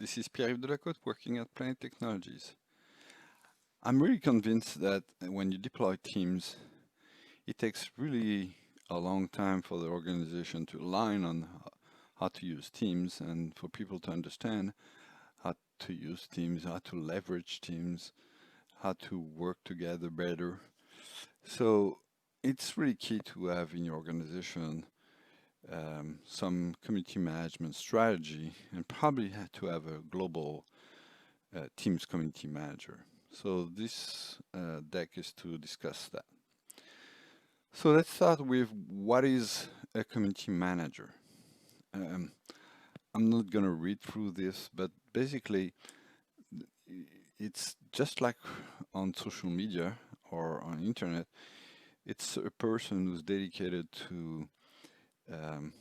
This is Pierre-Yves Delacote working at Planet Technologies. I'm really convinced that when you deploy teams, it takes really a long time for the organization to align on how to use teams and for people to understand how to use teams, how to leverage teams, how to work together better. So it's really key to have in your organization some community management strategy and probably have to have a global Teams community manager. So this deck is to discuss that. So let's start with what is a community manager. Um, I'm not going to read through this, but basically it's just like on social media or on internet. It's a person who's dedicated to um,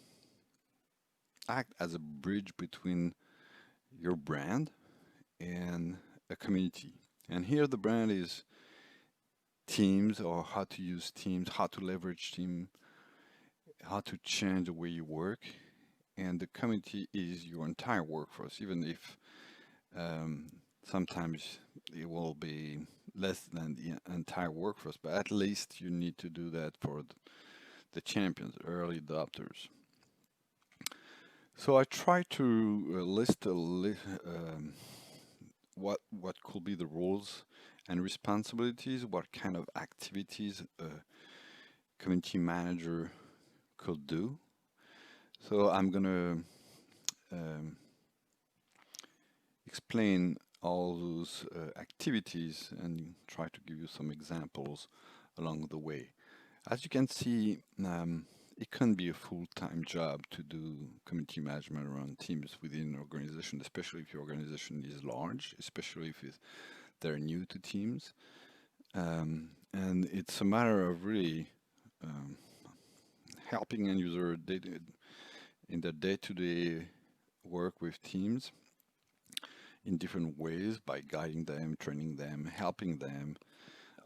act as a bridge between your brand and a community. And here the brand is teams or how to use teams, how to leverage team, how to change the way you work. And the community is your entire workforce, even if um, sometimes it will be less than the entire workforce, but at least you need to do that for the champions, early adopters. So I try to list what could be the roles and responsibilities, what kind of activities a community manager could do. So I'm gonna um, explain all those activities and try to give you some examples along the way. As you can see, it can be a full-time job to do community management around teams within an organization, especially if your organization is large, especially if they're new to teams. And it's a matter of really um, helping end user in their day-to-day work with teams in different ways by guiding them, training them, helping them.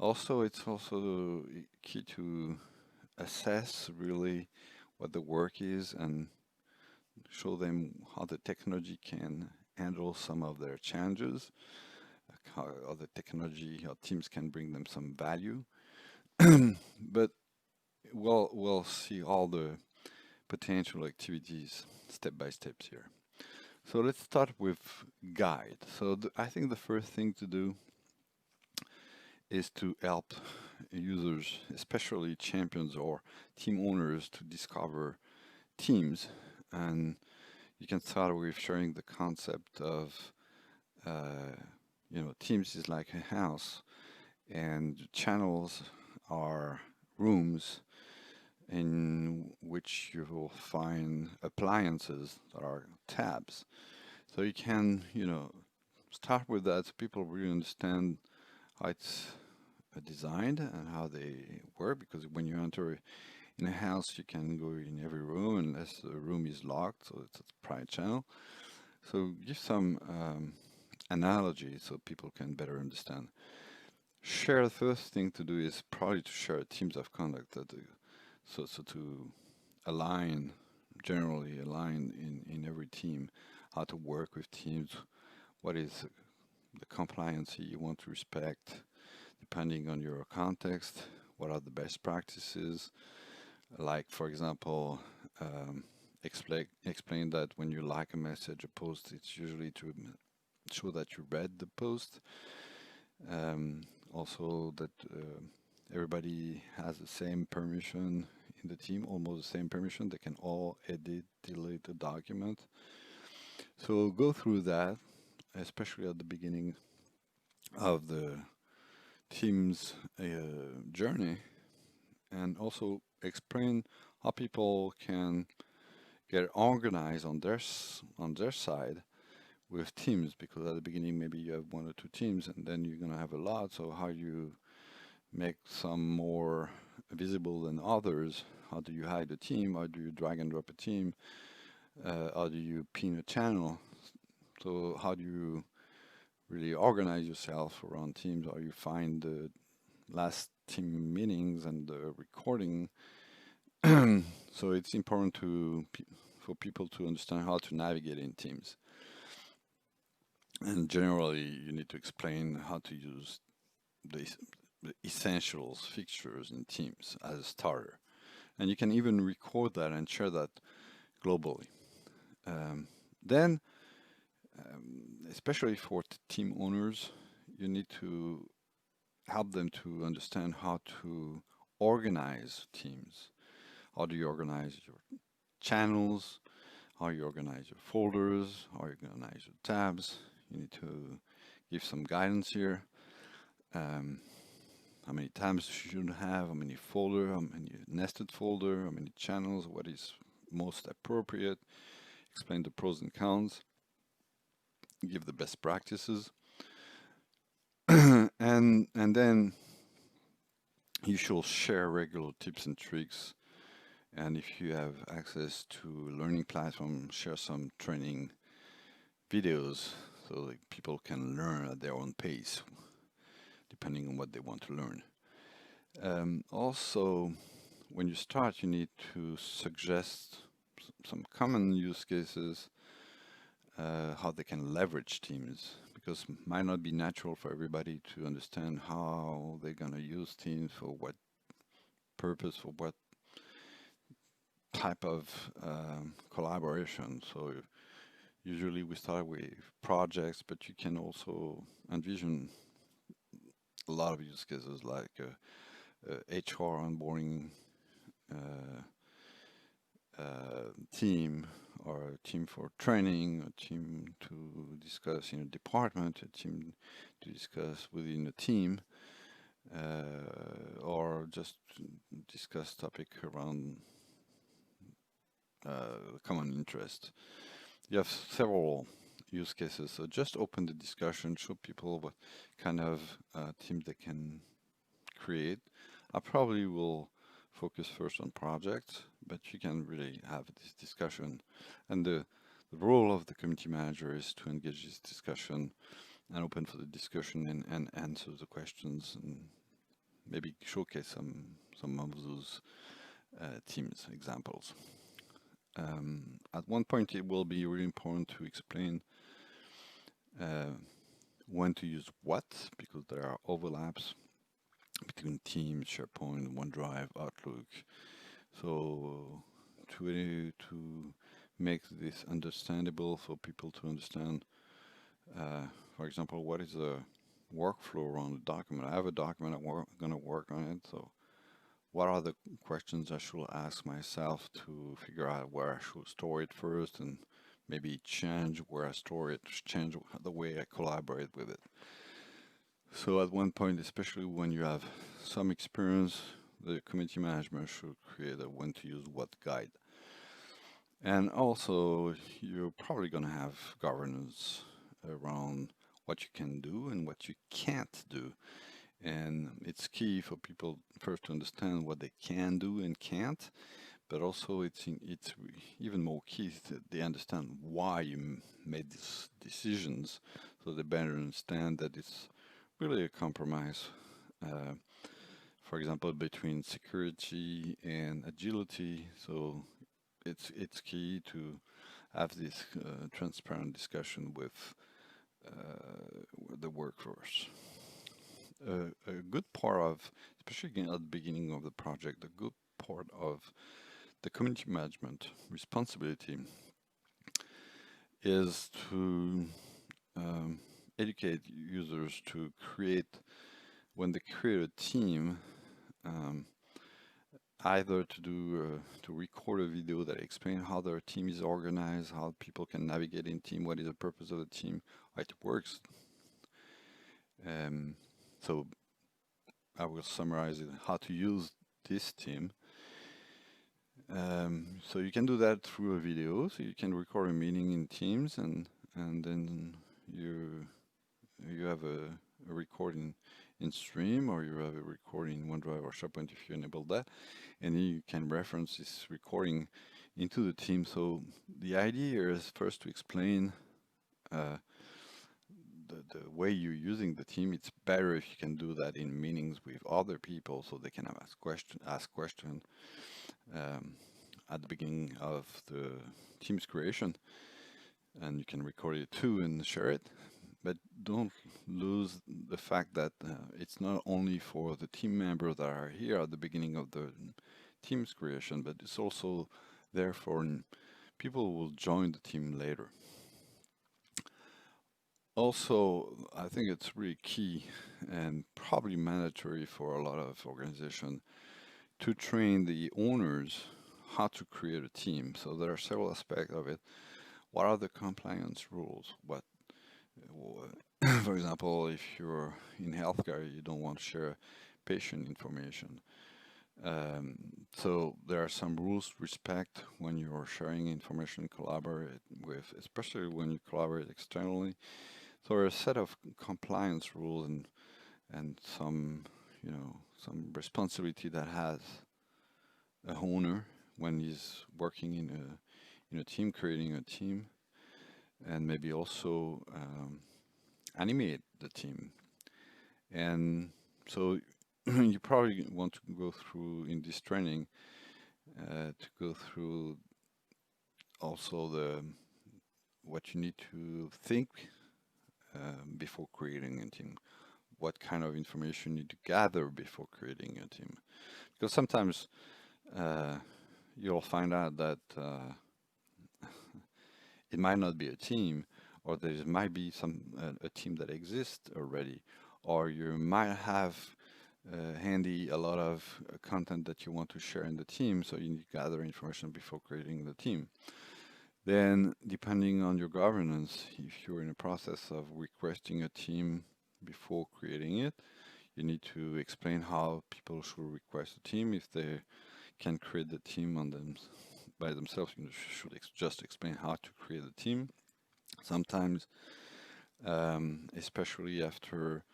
Also, it's also key to assess really what the work is and show them how the technology can handle some of their challenges, how the technology, how teams can bring them some value. But we'll see all the potential activities step by step here. So let's start with guide. So I think the first thing to do is to help users, especially champions or team owners, to discover teams. And you can start with sharing the concept of, teams is like a house, and channels are rooms in which you will find appliances that are tabs. So you can, start with that so people really understand how it's designed and how they work, because when you enter in a house you can go in every room unless the room is locked, so it's a private channel. So give some analogy so people can better understand. Share, the first thing to do is probably to share teams of conduct that so to align, generally align in every team how to work with teams, what is the compliance you want to respect depending on your context, what are the best practices, like for example explain that when you like a message, a post, it's usually to show that you read the post. Also that everybody has the same permission in the team, almost the same permission. They can all edit, delete the document. So go through that, especially at the beginning of the team's journey, and also explain how people can get organized on their side with teams, because at the beginning maybe you have one or two teams and then you're going to have a lot. So how you make some more visible than others? How do you hide a team? How do you drag and drop a team? How do you pin a channel? So how do you really organize yourself around teams? How you find the last team meetings and the recording? So it's important for people to understand how to navigate in teams. And generally, you need to explain how to use the essentials fixtures in Teams as a starter. And you can even record that and share that globally. Then, especially for team owners, you need to help them to understand how to organize teams. How do you organize your channels? How you organize your folders? How you organize your tabs? You need to give some guidance here. How many tabs you should have, how many folder, how many nested folder, how many channels, what is most appropriate, explain the pros and cons, give the best practices, and then you should share regular tips and tricks. And if you have access to learning platform, share some training videos so that people can learn at their own pace, depending on what they want to learn. Also, when you start, you need to suggest some common use cases, how they can leverage Teams, because it might not be natural for everybody to understand how they're going to use Teams for what purpose, for what type of collaboration. So usually we start with projects, but you can also envision a lot of use cases like HR onboarding team, or a team for training, a team to discuss in a department, a team to discuss within a team, or just discuss topic around common interest. You have several use cases, so just open the discussion, show people what kind of team they can create. I probably will focus first on projects, but you can really have this discussion. And the role of the community manager is to engage this discussion and open for the discussion and answer the questions and maybe showcase some of those teams examples. At one point, it will be really important to explain when to use what, because there are overlaps between Teams, SharePoint, OneDrive, Outlook. So to make this understandable for people to understand, for example, what is a workflow around a document? I have a document, I'm going to work on it. So what are the questions I should ask myself to figure out where I should store it first, and maybe change where I store it, change the way I collaborate with it. So at one point, especially when you have some experience, the community management should create a when to use what guide. And also, you're probably going to have governance around what you can do and what you can't do. And it's key for people first to understand what they can do and can't, but also it's even more key that they understand why you made these decisions, so they better understand that it's really a compromise, for example, between security and agility. So it's key to have this transparent discussion with the workforce. A good part of, especially at the beginning of the project, a good part of the community management responsibility is to educate users to create, when they create a team, either to record a video that explains how their team is organized, how people can navigate in team, what is the purpose of the team, how it works. So I will summarize it, how to use this team. So you can do that through a video. So you can record a meeting in Teams, and then you have a recording in Stream, or you have a recording in OneDrive or SharePoint if you enable that, and then you can reference this recording into the team. So the idea here is first to explain the way you're using the team. It's better if you can do that in meetings with other people, so they can ask question at the beginning of the team's creation, and you can record it too and share it. but don't lose the fact that it's not only for the team members that are here at the beginning of the team's creation, but it's also there for people who will join the team later. Also, I think it's really key and probably mandatory for a lot of organizations to train the owners how to create a team. So there are several aspects of it. What are the compliance rules? For example, if you're in healthcare, you don't want to share patient information. Um, so there are some rules to respect when you're sharing information, collaborate with, especially when you collaborate externally. So there are a set of compliance rules and some, some responsibility that has a owner when he's working in a team, creating a team, and maybe also animate the team. And so you probably want to go through in this training to go through also the what you need to think before creating a team, what kind of information you need to gather before creating a team. Because sometimes uh, you'll find out that it might not be a team, or there might be a team that exists already, or you might have handy a lot of content that you want to share in the team, so you need to gather information before creating the team. Then, depending on your governance, if you're in a process of requesting a team before creating it, you need to explain how people should request a team. If they can create the team on them by themselves, you should just explain how to create a team. Sometimes, especially after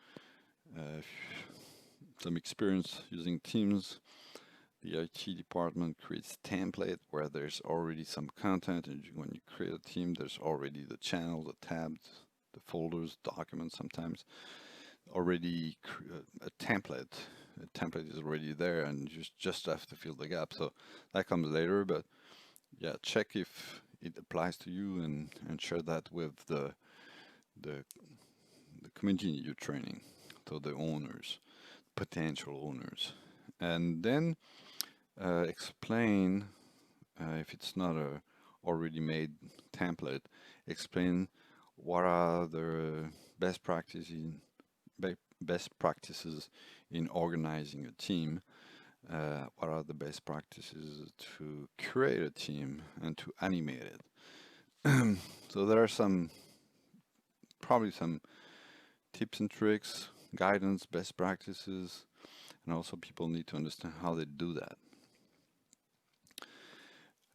some experience using Teams, the IT department creates template where there's already some content, and when you create a team, there's already the channel, the tabs, the folders, documents sometimes already a template. A template is already there, and you just have to fill the gap. So that comes later, but yeah, check if it applies to you and share that with the community you're training, so the owners, potential owners, and then explain if it's not a already made template. Explain what are the best practices in organizing a team. What are the best practices to create a team and to animate it? So there are probably some tips and tricks, guidance, best practices, and also people need to understand how they do that.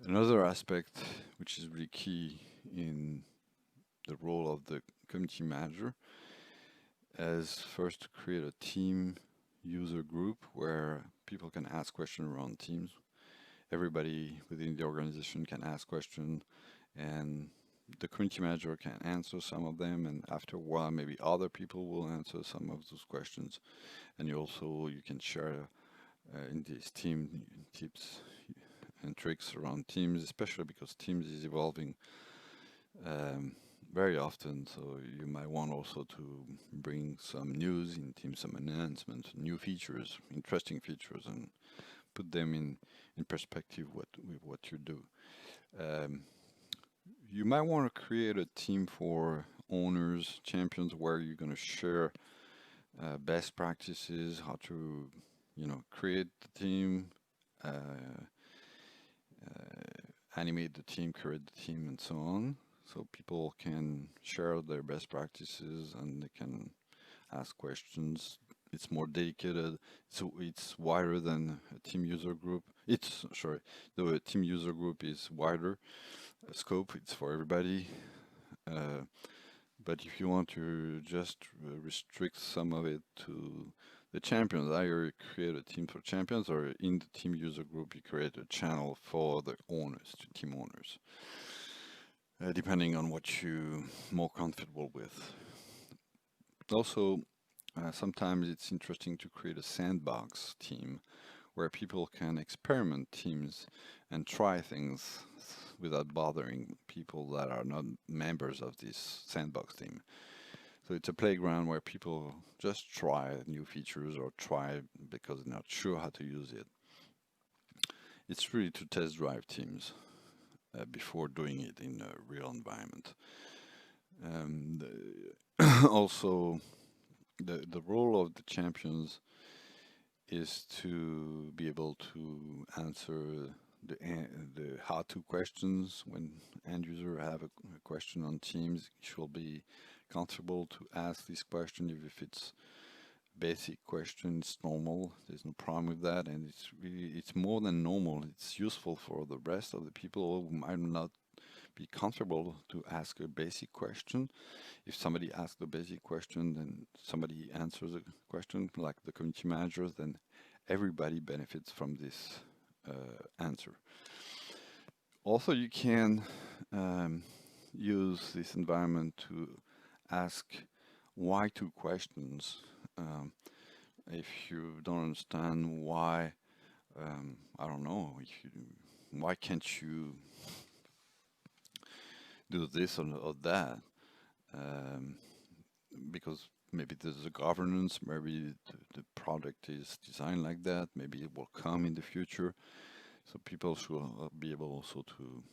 Another aspect which is really key in the role of the community manager is first to create a team user group where people can ask questions around teams. Everybody within the organization can ask questions, and the community manager can answer some of them, and after a while maybe other people will answer some of those questions. And you can share in these team tips and tricks around teams, especially because teams is evolving very often. So you might want also to bring some news in teams, some enhancements, new features, interesting features, and put them in perspective with what you do. You might want to create a team for owners, champions, where you're going to share best practices, how to, create the team, animate the team, create the team, and so on. So people can share their best practices and they can ask questions. It's more dedicated, so it's wider than a team user group. The team user group is wider scope. It's for everybody. But if you want to just restrict some of it to the champions, either create a team for champions or in the team user group you create a channel for the owners, to team owners, depending on what you're more comfortable with. Also, sometimes it's interesting to create a sandbox team where people can experiment teams and try things without bothering people that are not members of this sandbox team. So it's a playground where people just try new features or try because they're not sure how to use it. It's really to test drive teams before doing it in a real environment. Also, the role of the champions is to be able to answer the how-to questions when end user have a question on Teams. Should be comfortable to ask this question, even if it's basic question. It's normal. There's no problem with that, and it's more than normal. It's useful for the rest of the people who might not be comfortable to ask a basic question. If somebody asks the basic question, then somebody answers a question, like the community managers, then everybody benefits from this answer. Also, you can use this environment to ask why two questions. If you don't understand why, I don't know, why can't you do this or that? Because maybe there's a governance, maybe the product is designed like that, maybe it will come in the future. So people should be able also to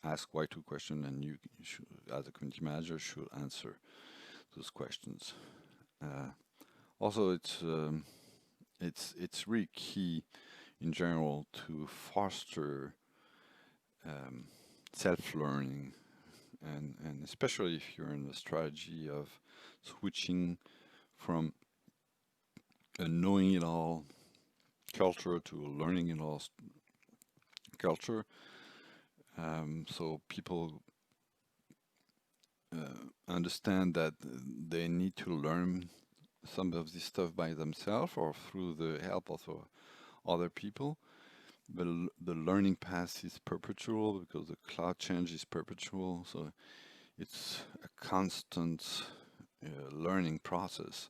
ask why two questions, and you should, as a community manager, should answer those questions. Also, it's really key in general to foster self-learning, and especially if you're in the strategy of switching from a knowing it all culture to a learning it all culture. So people understand that they need to learn some of this stuff by themselves or through the help of other people. The learning path is perpetual because the cloud change is perpetual. So it's a constant learning process.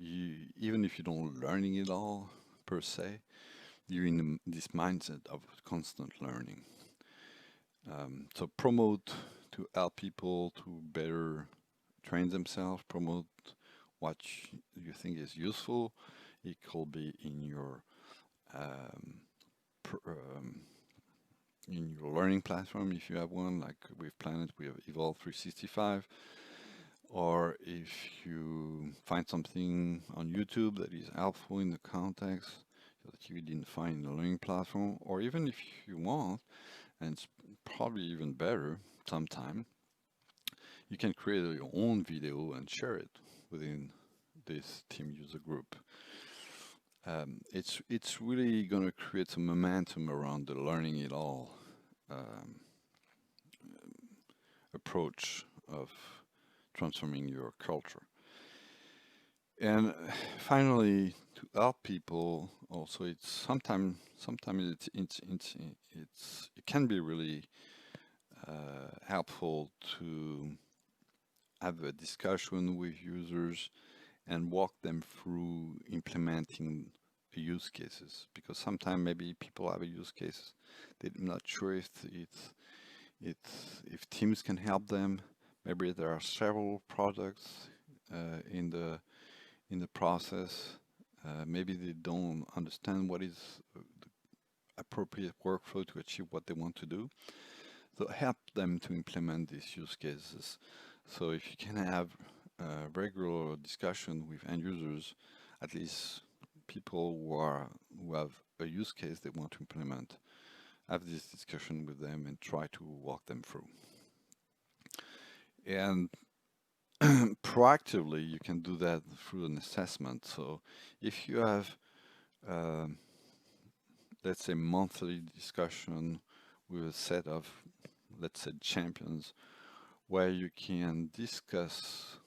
Even if you don't learning it all per se, you're in this mindset of constant learning. So promote to help people to better train themselves, promote what you think is useful. It could be in your learning platform if you have one, like with Planet, we have Evolve 365. Or if you find something on YouTube that is helpful in the context that you didn't find in the learning platform, or even if you want, and it's probably even better sometime, you can create your own video and share it within this team user group. It's really going to create some momentum around the learning it all approach of transforming your culture. And finally, to help people, also it can be really helpful to have a discussion with users and walk them through implementing the use cases, because sometimes maybe people have a use case they're not sure if Teams can help them. Maybe there are several products in the process. Maybe they don't understand what is the appropriate workflow to achieve what they want to do. So help them to implement these use cases. So if you can have regular discussion with end users, at least people who have a use case they want to implement, have this discussion with them and try to walk them through. And proactively, you can do that through an assessment. So if you have, let's say, monthly discussion with a set of, let's say, champions, where you can discuss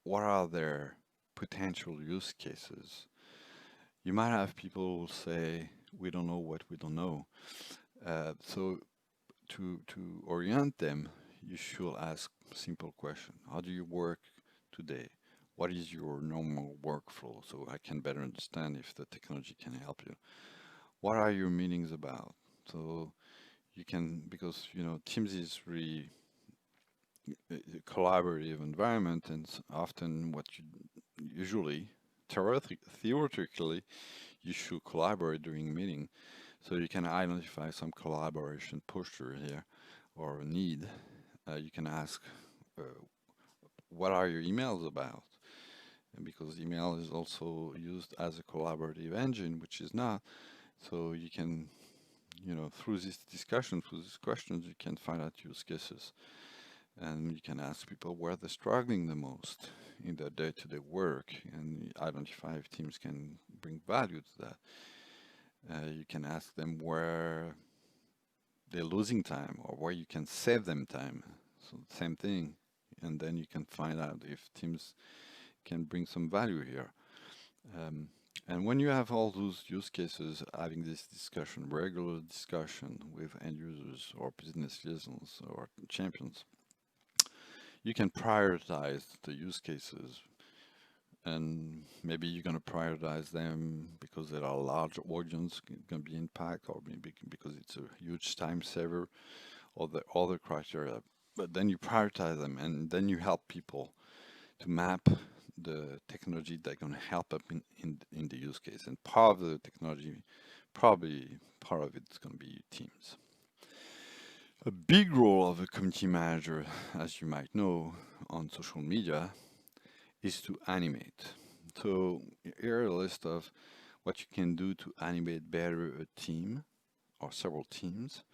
what are their potential use cases. You might have people who say, we don't know what we don't know. So to orient them, you should ask simple question. How do you work today? What is your normal workflow, so I can better understand if the technology can help you? What are your meetings about? So you can, because Teams is really collaborative environment, and often what you usually, theoretically, you should collaborate during a meeting. So you can identify some collaboration posture here or need. You can ask, uh, what are your emails about? And because email is also used as a collaborative engine, which is not. So you can, through this discussion, through these questions, you can find out use cases. And you can ask people where they're struggling the most in their day-to-day work and identify if teams can bring value to that. You can ask them where they're losing time or where you can save them time. So same thing. And then you can find out if teams can bring some value here. And when you have all those use cases, having this discussion, regular discussion with end users or business liaisons or champions, you can prioritize the use cases. And maybe you're going to prioritize them because there are a large audience going to be impact, or maybe because it's a huge time saver, or the other criteria. But then you prioritize them, and then you help people to map the technology that's going to help up in the use case. And part of the technology, probably part of it is going to be Teams. A big role of a community manager, as you might know, on social media is to animate. So here are a list of what you can do to animate better a team or several teams.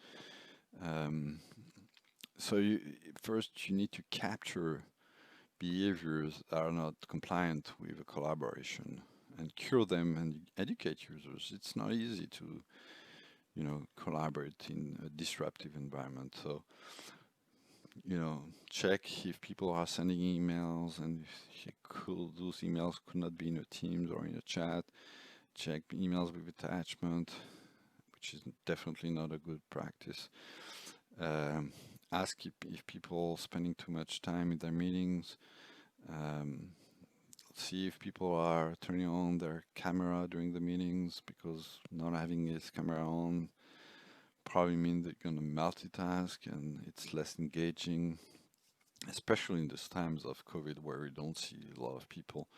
So first you need to capture behaviors that are not compliant with a collaboration and cure them and educate users. It's not easy to, collaborate in a disruptive environment. So, check if people are sending emails and if those emails could not be in a Teams or in a chat. Check emails with attachment, which is definitely not a good practice. Ask if people spending too much time in their meetings. See if people are turning on their camera during the meetings, because not having his camera on probably means they're going to multitask and it's less engaging, especially in these times of COVID where we don't see a lot of people.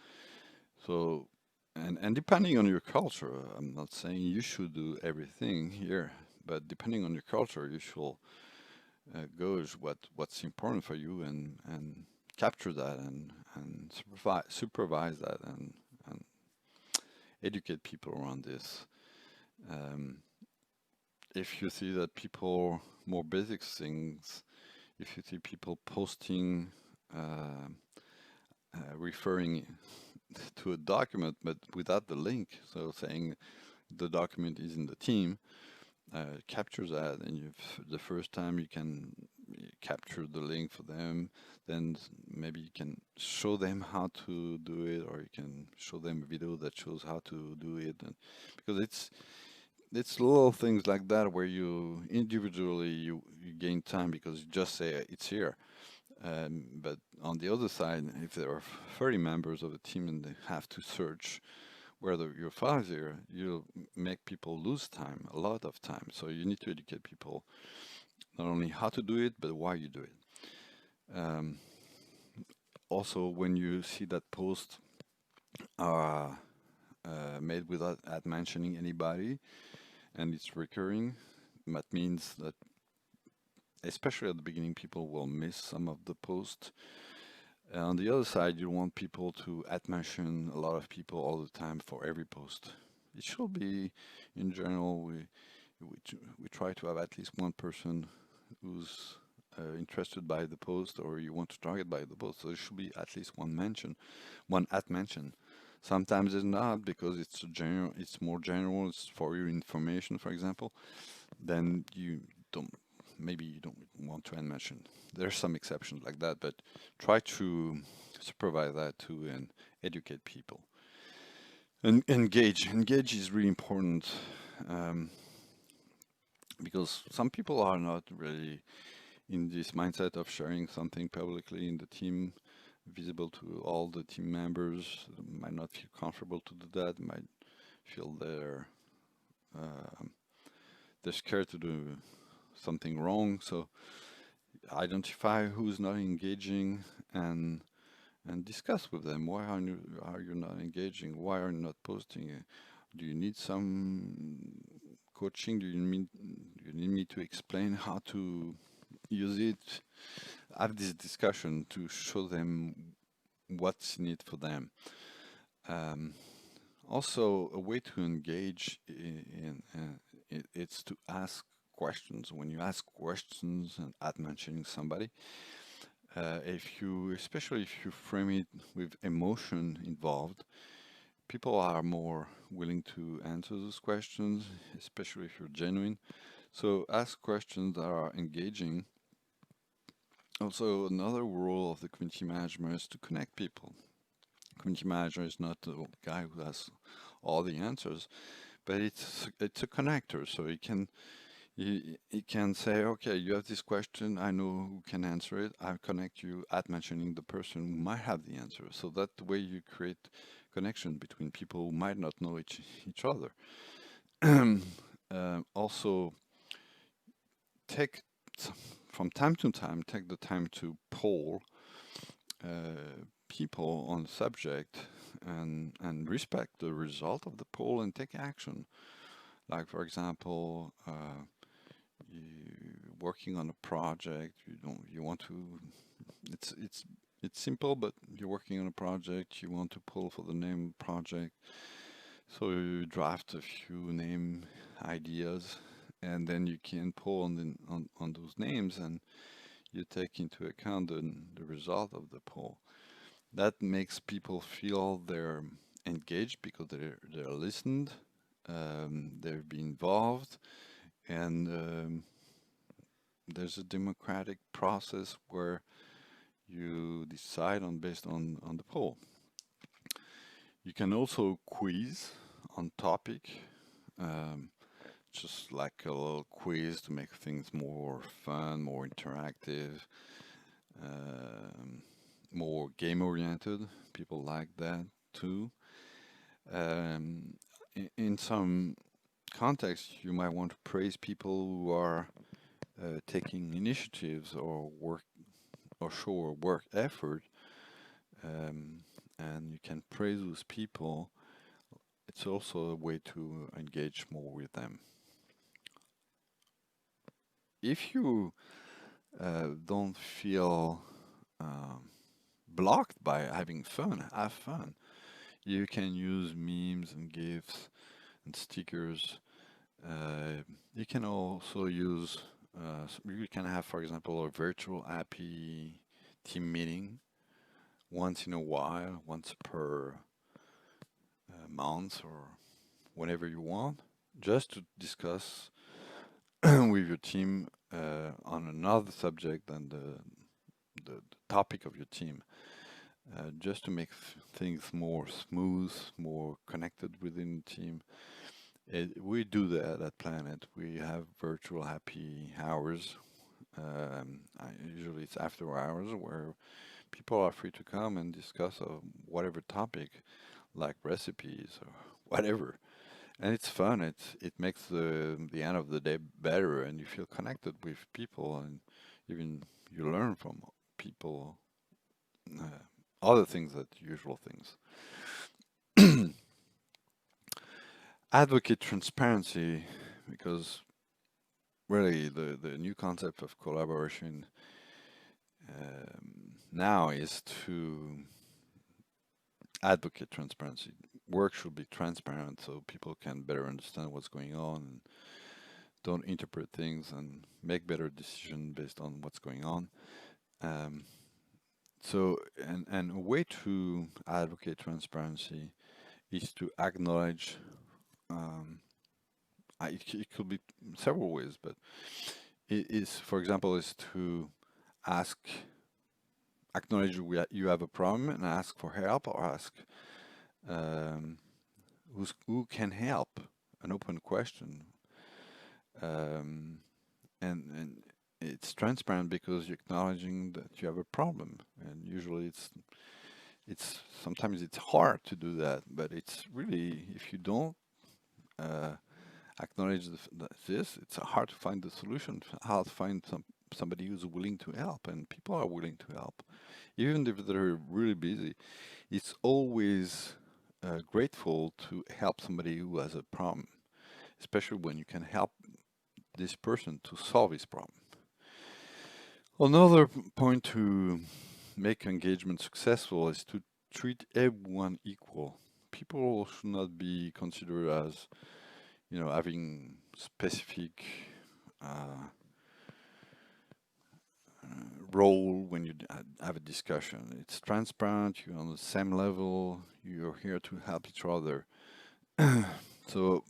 So, and depending on your culture, I'm not saying you should do everything here, but depending on your culture, you should gauge what's important for you and capture that and supervise that and educate people around this. If you see that people, more basic things, if you see people posting, referring to a document but without the link, so saying the document is in the team, capture that, and the first time you can capture the link for them, then maybe you can show them how to do it, or you can show them a video that shows how to do it, and because it's little things like that where you individually you gain time because you just say it's here. But on the other side, if there are 30 members of a team and they have to search where your file is here, you'll make people lose time, a lot of time. So you need to educate people not only how to do it, but why you do it. Also, when you see that post are made without mentioning anybody, and it's recurring, that means that especially at the beginning, people will miss some of the posts. On the other side, you want people to mention a lot of people all the time for every post. It should be, in general, we try to have at least one person who's interested by the post, or you want to target by the post. So there should be at least one mention, one mention. Sometimes it's not, because it's general. It's more general. It's for your information, for example. Then maybe you don't want to mention. There's some exceptions like that, but try to supervise that too and educate people. And engage is really important, because some people are not really in this mindset of sharing something publicly in the team, visible to all the team members. Might not feel comfortable to do that, might feel they're scared to do something wrong. So identify who's not engaging and discuss with them why are you not engaging? Why are you not posting? Do you need some coaching? Do you need me to explain how to use it? Have this discussion to show them what's in it for them. Um, Also, a way to engage it's to ask questions. When you ask questions and at mentioning somebody, especially if you frame it with emotion involved, people are more willing to answer those questions, especially if you're genuine. So ask questions that are engaging. Also, another role of the community manager is to connect people. Community manager is not the guy who has all the answers, but it's a connector. So he can say, okay, you have this question, I know who can answer it. I'll connect you at mentioning the person who might have the answer. So that way you create connection between people who might not know each other. Also, take from time to time, take the time to poll people on the subject and respect the result of the poll and take action. Like, for example, you working on a project, you want to, it's simple, but you're working on a project, you want to pull for the name project, so you draft a few name ideas, and then you can pull on those names, and you take into account the result of the poll. That makes people feel they're engaged because they're listened, they're being involved, and there's a democratic process where you decide based on the poll. You can also quiz on topic, just like a little quiz to make things more fun, more interactive, more game-oriented. People like that too. In some contexts, you might want to praise people who are taking initiatives or show a work effort, and you can praise those people. It's also a way to engage more with them. If you don't feel blocked by having fun, have fun. You can use memes and GIFs and stickers. You can also use, you can have, for example, a virtual happy team meeting once in a while, once per month or whenever you want, just to discuss with your team on another subject than the topic of your team, just to make things more smooth, more connected within the team. We do that at Planet. We have virtual happy hours. Usually it's after hours where people are free to come and discuss whatever topic, like recipes or whatever. And it's fun. It makes the end of the day better, and you feel connected with people, and even you learn from people other things than usual things. Advocate transparency, because really the new concept of collaboration now is to advocate transparency. Work should be transparent so people can better understand what's going on and don't interpret things and make better decisions based on what's going on. And a way to advocate transparency is to acknowledge. It could be several ways, but it is, for example, is to acknowledge you have a problem and ask for help, or ask who can help, an open question. And it's transparent because you're acknowledging that you have a problem, and usually it's sometimes it's hard to do that, but it's really, if you don't acknowledge this, it's hard to find the solution, hard to find somebody who's willing to help, and people are willing to help, even if they're really busy. It's always grateful to help somebody who has a problem, especially when you can help this person to solve his problem. Another point to make engagement successful is to treat everyone equal. People should not be considered as, having specific uh, role when you have a discussion. It's transparent, you're on the same level, you're here to help each other. So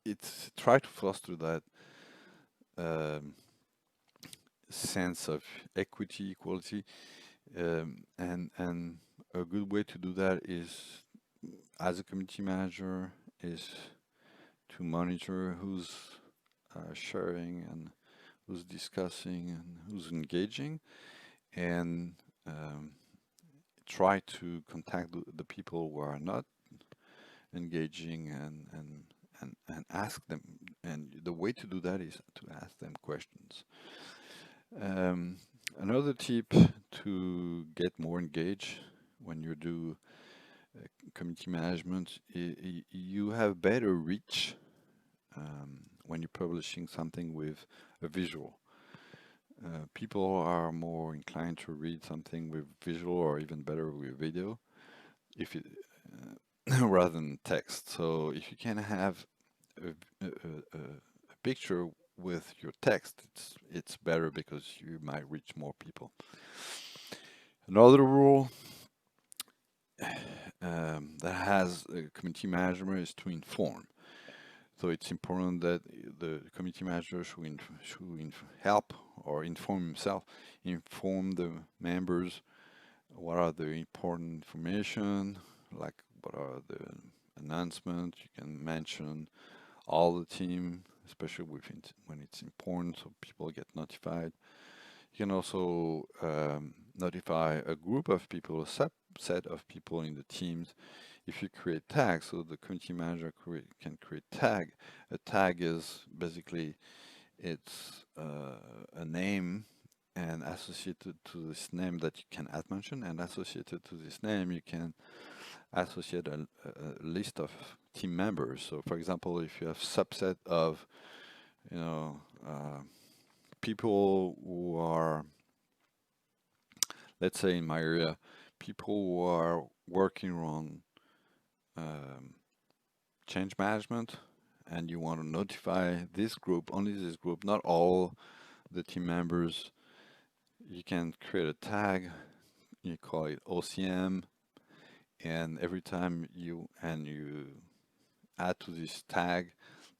it's try to foster that um, sense of equity, equality, and a good way to do that is, as a community manager, is to monitor who's sharing and who's discussing and who's engaging, and try to contact the people who are not engaging, and ask them. And the way to do that is to ask them questions. Um, Another tip to get more engaged when you do community management, you have better reach when you're publishing something with a visual. People are more inclined to read something with visual, or even better with video, if it rather than text. So if you can have a picture with your text, it's better because you might reach more people. Another rule that has a community manager is to inform. So it's important that the community manager should help or inform himself, inform the members what are the important information, like what are the announcements. You can mention all the team, especially when it's important, so people get notified. You can also notify a group of people, a subset of people in the teams. If you create tags, so the community manager can create tag. A tag is basically, it's a name, and associated to this name that you can add mention, and associated to this name you can associate a list of team members. So for example, if you have subset of people who are, let's say in my area, people who are working on change management, and you want to notify this group, only this group, not all the team members, you can create a tag, you call it OCM, and every time you add to this tag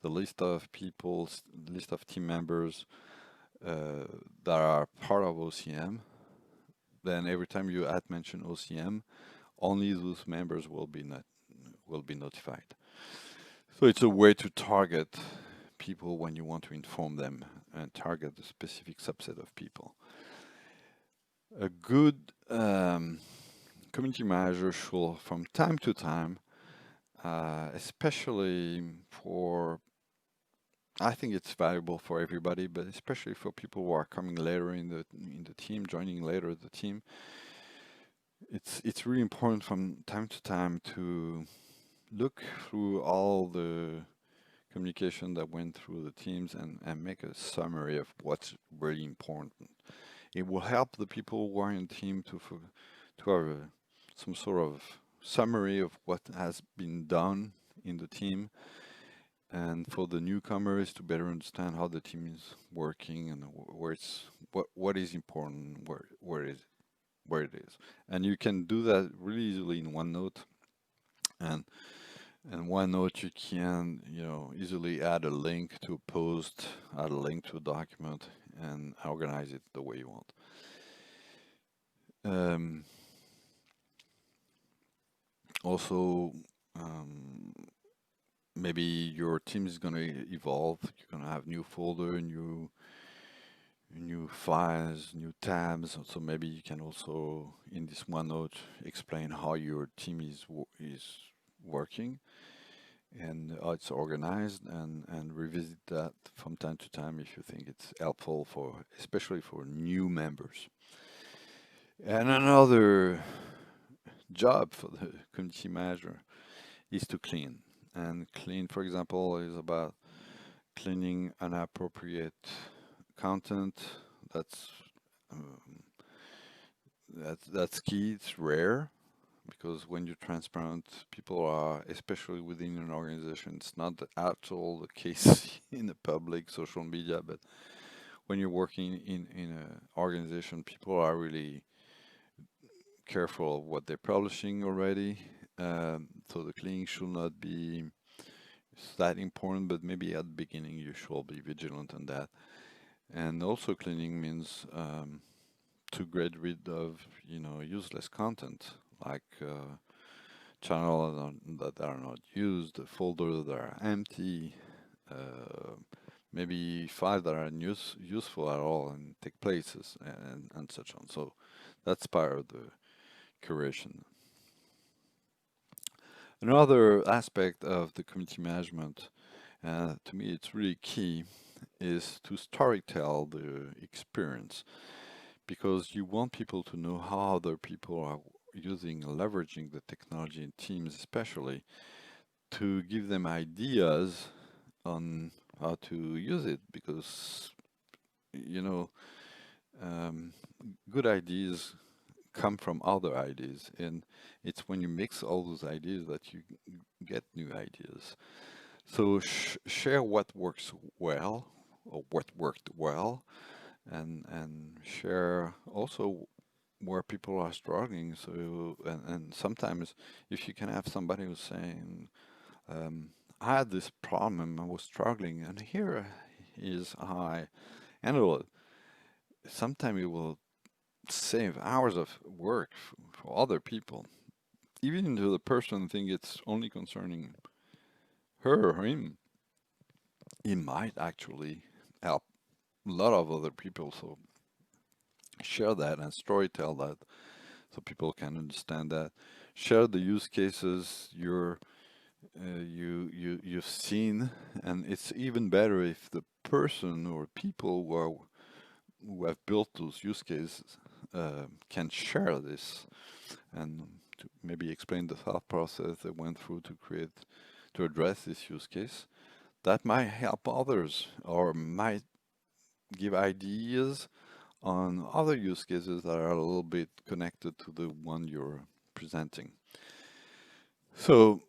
the list of people, list of team members that are part of OCM, then every time you add mention OCM, only those members will be notified. So it's a way to target people when you want to inform them and target a specific subset of people. A good community manager should, from time to time, especially for, I think it's valuable for everybody, but especially for people who are coming later in the team, joining later the team, it's really important from time to time to look through all the communication that went through the teams, and make a summary of what's really important. It will help the people who are in the team to have some sort of summary of what has been done in the team, and for the newcomers to better understand how the team is working, and what is important, where it is. And you can do that really easily in OneNote. And OneNote, you can easily add a link to a post, add a link to a document, and organize it the way you want. Also, maybe your team is going to evolve. You're going to have new folder, new files, new tabs. So maybe you can also, in this OneNote, explain how your team is working. and how it's organized, and revisit that from time to time if you think it's helpful for, especially for new members. And another job for the community manager is to clean. And clean, for example, is about cleaning inappropriate content. That's um, that's key. It's rare because when you're transparent, people are, especially within an organization, it's not at all the case in the public social media, but when you're working in an organization, people are really careful of what they're publishing already. So the cleaning should not be that important, but maybe at the beginning you should be vigilant on that. And also cleaning means to get rid of, useless content like channels that are not used, folders that are empty, uh, maybe files that are useful at all and take places and such on. So that's part of the curation. Another aspect of the community management, to me it's really key, is to storytell the experience, because you want people to know how other people are using, leveraging the technology in teams, especially to give them ideas on how to use it, because you know um, good ideas come from other ideas, and it's when you mix all those ideas that you get new ideas. So share what works well or what worked well, and share also where people are struggling. So and sometimes if you can have somebody who's saying, I had this problem, I was struggling, and here is how I handle it. Sometimes it will save hours of work for other people, even though the person think it's only concerning her or him. It might actually help a lot of other people. So share that and storytell that so people can understand that. Share the use cases you've seen, and it's even better if the person or people who have built those use cases can share this and to maybe explain the thought process they went through to address this use case. That might help others or might give ideas on other use cases that are a little bit connected to the one you're presenting. So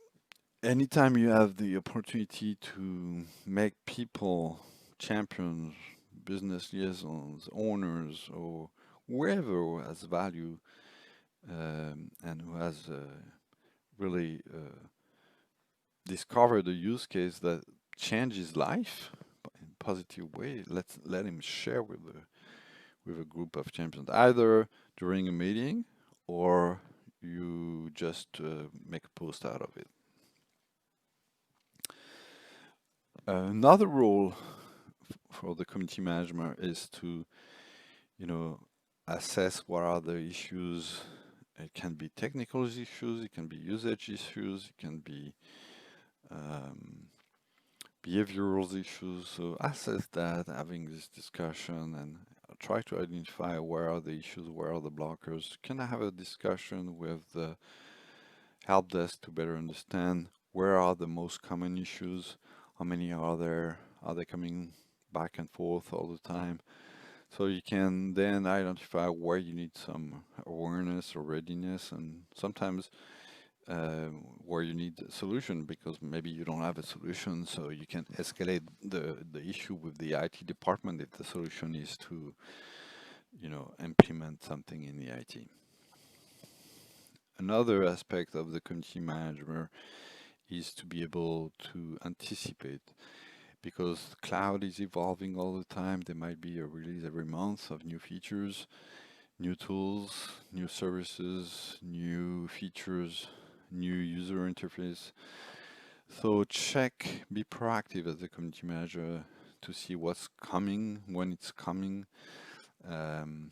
anytime you have the opportunity to make people champions, business liaisons, owners, or whoever who has value and who has really discovered a use case that changes life in a positive way, let him share with a group of champions, either during a meeting or you just make a post out of it. Another role for the community manager is to, assess what are the issues. It can be technical issues, it can be usage issues, it can be um, behavioral issues. So assess that, having this discussion, and try to identify where are the issues, where are the blockers. Can I have a discussion with the help desk to better understand where are the most common issues, how many are there, are they coming back and forth all the time? So you can then identify where you need some awareness or readiness, and sometimes where you need a solution because maybe you don't have a solution, so you can escalate the issue with the IT department if the solution is to, implement something in the IT. Another aspect of the community manager is to be able to anticipate, because cloud is evolving all the time. There might be a release every month of new features, new tools, new services, new features, new user interface. So check, be proactive as a community manager to see what's coming, when it's coming. Um,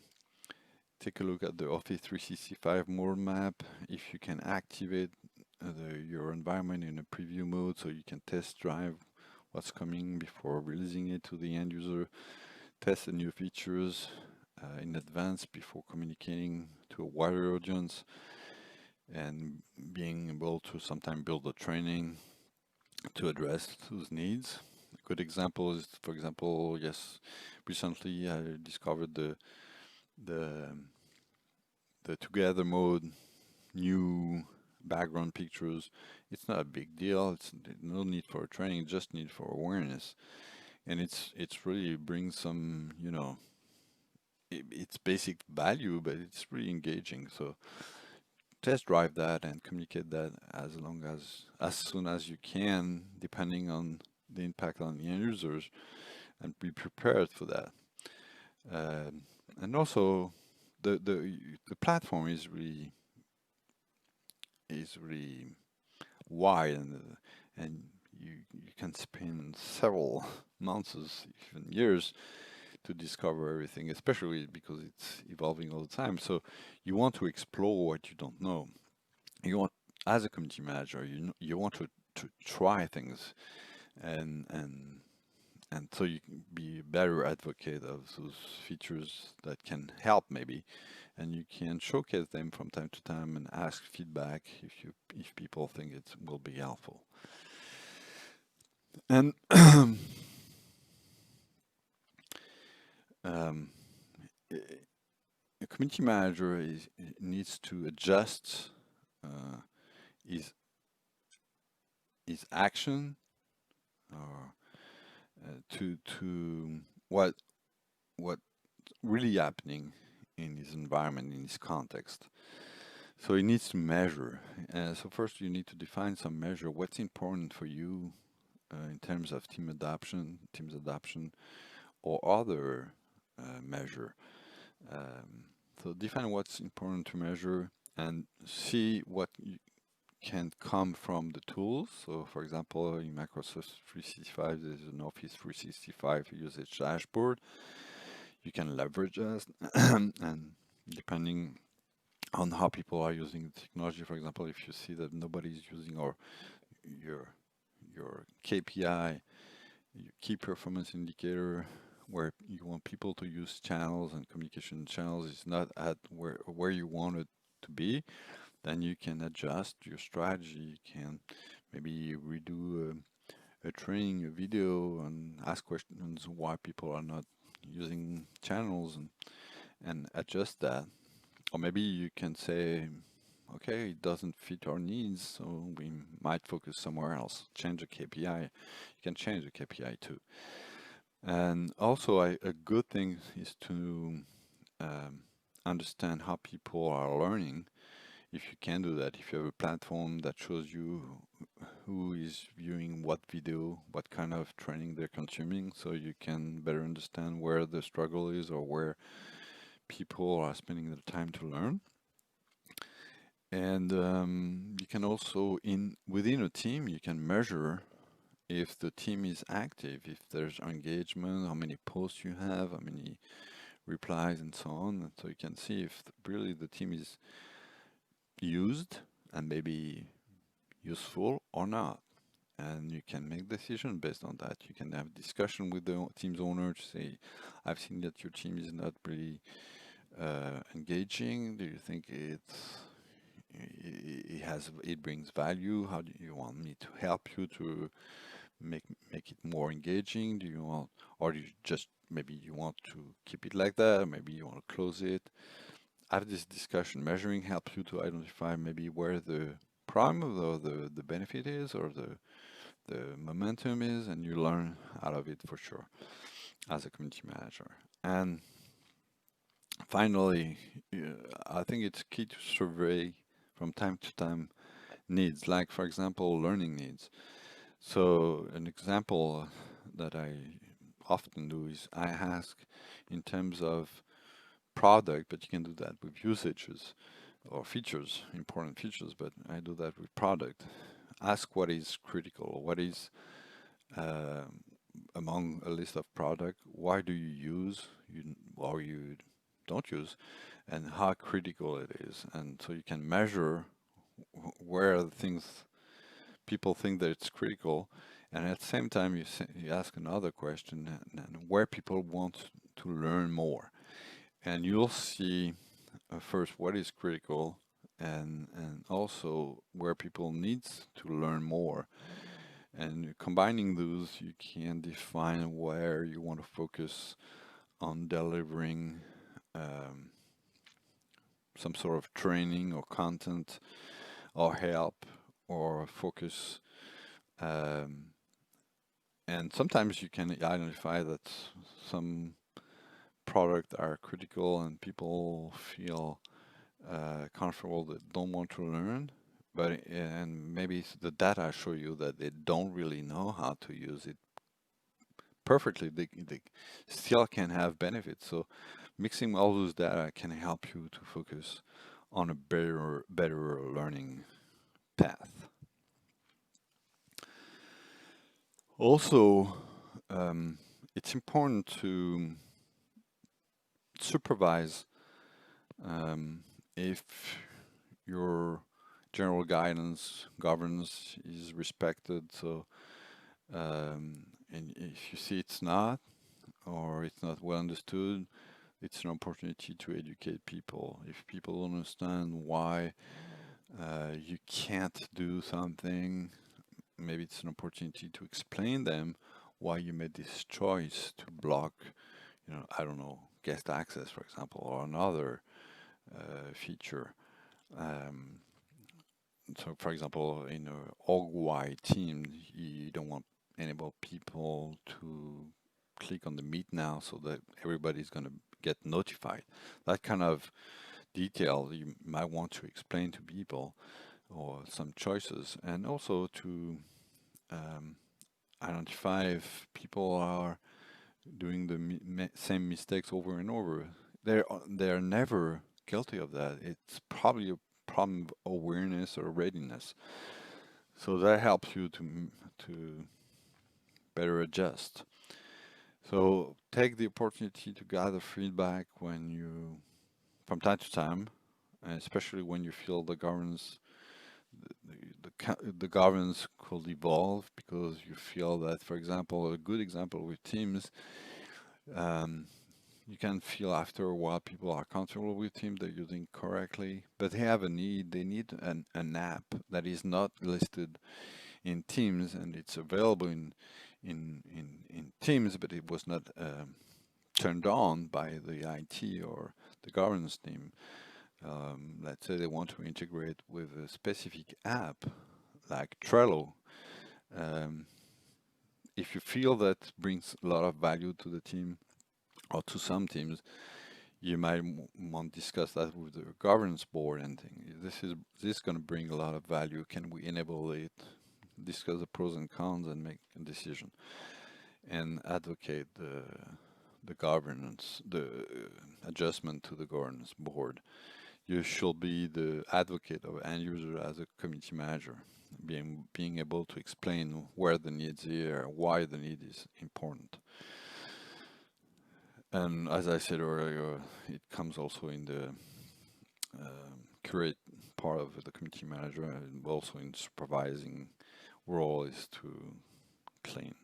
Take a look at the Office 365 roadmap. If you can activate your environment in a preview mode so you can test drive what's coming before releasing it to the end user, test the new features in advance before communicating to a wider audience, and being able to sometimes build a training to address those needs. A good example is, for example, yes, recently I discovered the the together mode, new background pictures. It's not a big deal. It's no need for training, just need for awareness. And it's really brings some, it's basic value, but it's really engaging. So test drive that and communicate that as soon as you can, depending on the impact on the end users, and be prepared for that. And also, the platform is really wide, and you can spend several months, even years, to discover everything, especially because it's evolving all the time. So you want to explore what you don't know. You want, as a community manager, you want to try things, and and and so you can be a better advocate of those features that can help maybe, and you can showcase them from time to time and ask feedback if people think it will be helpful. And um, a community manager needs to adjust uh, his his action, or to what really happening in his environment, in his context. So he needs to measure. So first you need to define some measure. What's important for you in terms of team's adoption, or other measure. Um, so define what's important to measure and see what can come from the tools. So for example, in Microsoft 365, there's an Office 365 usage dashboard. You can leverage us and depending on how people are using the technology, for example, if you see that nobody's using your your KPI, your key performance indicator, where you want people to use channels and communication channels is not at where you want it to be, then you can adjust your strategy. You can maybe redo a training, a video, and ask questions why people are not using channels, and adjust that. Or maybe you can say, okay, it doesn't fit our needs, so we might focus somewhere else. Change the KPI. You can change the KPI too. And also, a good thing is to understand how people are learning. If you can do that, if you have a platform that shows you who is viewing what video, what kind of training they're consuming, so you can better understand where the struggle is or where people are spending their time to learn. And you can also, within a team, you can measure if the team is active, if there's engagement, how many posts you have, how many replies, and so on. And so you can see if really the team is used and maybe useful or not. And you can make decision based on that. You can have discussion with the team's owner to say, I've seen that your team is not really engaging. Do you think it brings value? How do you want me to help you to make it more engaging? Do you want, or do you just maybe you want to keep it like that? Or maybe you want to close it. Have this discussion. Measuring helps you to identify maybe where the problem or the benefit is, or the momentum is, and you learn out of it for sure as a community manager. And finally, I think it's key to survey from time to time needs, like for example, learning needs. So an example that I often do is I ask in terms of product, but you can do that with usages or features, important features, but I do that with product. Ask what is critical, what is uh, among a list of product, why do you use or you don't use, and how critical it is. And so you can measure where are the things people think that it's critical, and at the same time you ask another question, and where people want to learn more, and you'll see first what is critical, and also where people needs to learn more. And combining those, you can define where you want to focus on delivering um, some sort of training or content or help or focus. Um, and sometimes you can identify that some products are critical and people feel comfortable that don't want to learn. But and maybe the data show you that they don't really know how to use it perfectly. They still can have benefits. So mixing all those data can help you to focus on a better learning path. Also, it's important to supervise if your general guidance governance is respected. So, and if you see it's not, or it's not well understood, it's an opportunity to educate people. If people don't understand why you can't do something, maybe it's an opportunity to explain them why you made this choice to block, I don't know, guest access, for example, or another feature. Um, so, for example, in a org-wide team, you don't want enable people to click on the meet now so that everybody's going to get notified. That kind of detail you might want to explain to people, or some choices, and also to um, identify if people are doing the same mistakes over and over. They're never guilty of that. It's probably a problem of awareness or readiness. So that helps you to better adjust. So take the opportunity to gather feedback from time to time, and especially when you feel the governance could evolve, because you feel that, for example, a good example with Teams, um, you can feel after a while people are comfortable with Teams, they're using correctly, but they need an app that is not listed in Teams, and it's available in Teams, but it was not turned on by the IT or the governance team. Let's say they want to integrate with a specific app like Trello. Um, if you feel that brings a lot of value to the team or to some teams, you might want to discuss that with the governance board and think, this going to bring a lot of value? Can we enable it? Discuss the pros and cons and make a decision, and advocate the governance, the adjustment to the governance board. You should be the advocate of end user as a community manager, being able to explain where the needs are, why the need is important. And as I said earlier, it comes also in the curate part of the community manager, and also in supervising role is to clean.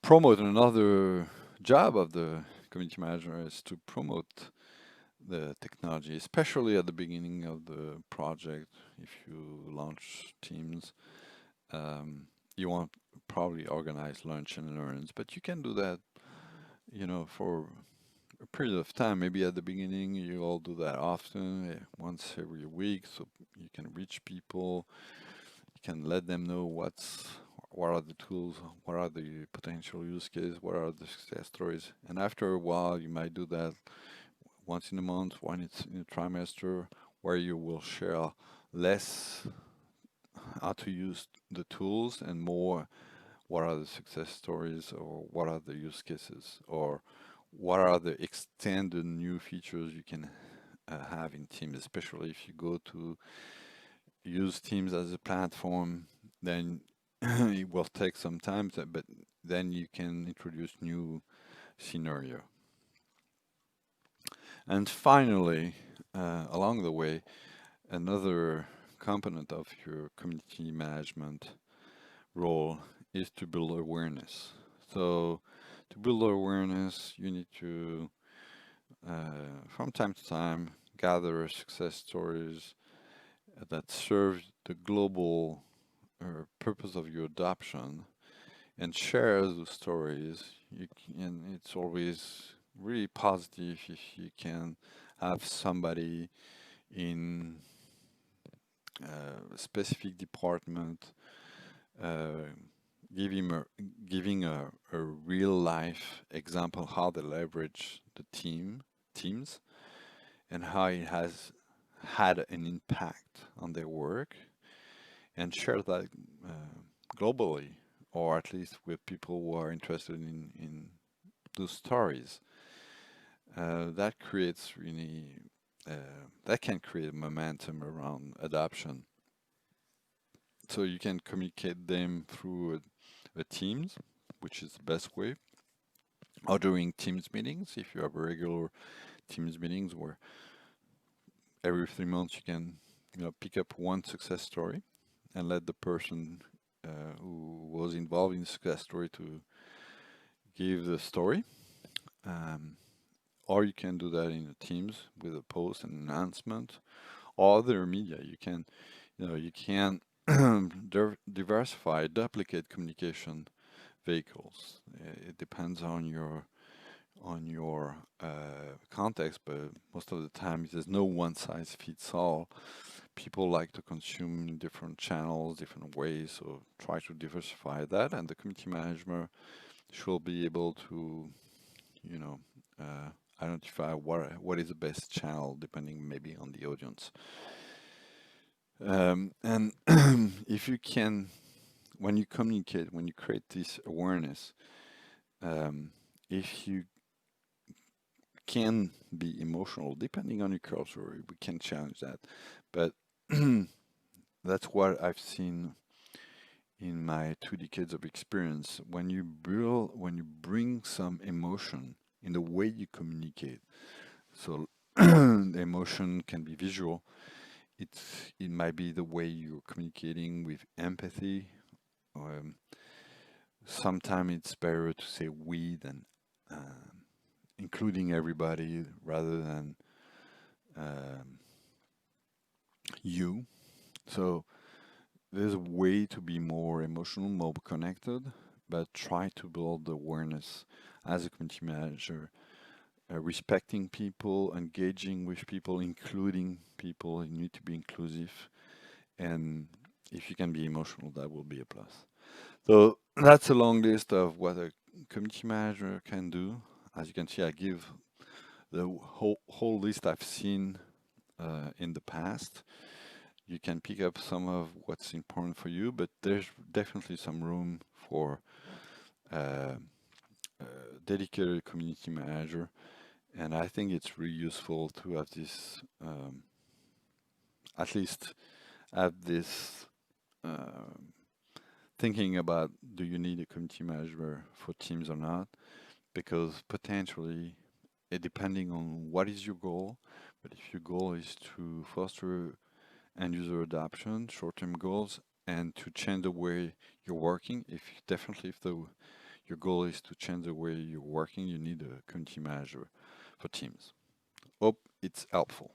Promote. Another job of the community manager is to promote the technology, especially at the beginning of the project. If you launch Teams, you want probably organize lunch and learns, but you can do that, for a period of time. Maybe at the beginning you all do that often, once every week, so you can reach people. You can let them know what are the tools, what are the potential use cases, what are the success stories, and after a while you might do that once in a month, once in a trimester, where you will share less how to use the tools and more what are the success stories, or what are the use cases, or what are the extended new features you can have in Teams, especially if you go to use Teams as a platform, then it will take some time, but then you can introduce new scenario. And finally, along the way, another component of your community management role is to build awareness. So to build awareness, you need to, from time to time, gather success stories that serve the global purpose of your adoption and share those stories. And it's always really positive if you can have somebody in a specific department uh, giving a real life example how they leverage the teams and how it has had an impact on their work and share that globally, or at least with people who are interested in those stories. That creates really, that can create momentum around adoption. So you can communicate them through a Teams, which is the best way, or during Teams meetings, if you have a regular Teams meetings where every 3 months you can pick up one success story and let the person who was involved in the success story to give the story. Or you can do that in the Teams with a post and announcement or other media. You can diversify, duplicate communication vehicles. It depends on your context, but most of the time there's no one size fits all. People like to consume different channels, different ways, so try to diversify that, and the community manager should be able to, you know, identify what is the best channel depending maybe on the audience. And if you can, when you communicate, when you create this awareness, if you can be emotional, depending on your culture, we can challenge that. But that's what I've seen in my 2 decades of experience. When you bring some emotion in the way you communicate, so the emotion can be visual. It might be the way you're communicating with empathy. Um, Sometimes it's better to say we than including everybody rather than you. So there's a way to be more emotional, more connected, but try to build awareness as a community manager, respecting people, engaging with people, including people. You need to be inclusive, and if you can be emotional, that will be a plus. So that's a long list of what a community manager can do. As you can see, I give the whole list I've seen in the past. You can pick up some of what's important for you, but there's definitely some room for uh, a dedicated community manager. And I think it's really useful to have this, at least have this thinking about, do you need a community manager for Teams or not? Because potentially, depending on what is your goal, but if your goal is to foster end user adoption, short-term goals, and to change the way you're working, if your goal is to change the way you're working, you need a community manager for Teams. Hope it's helpful.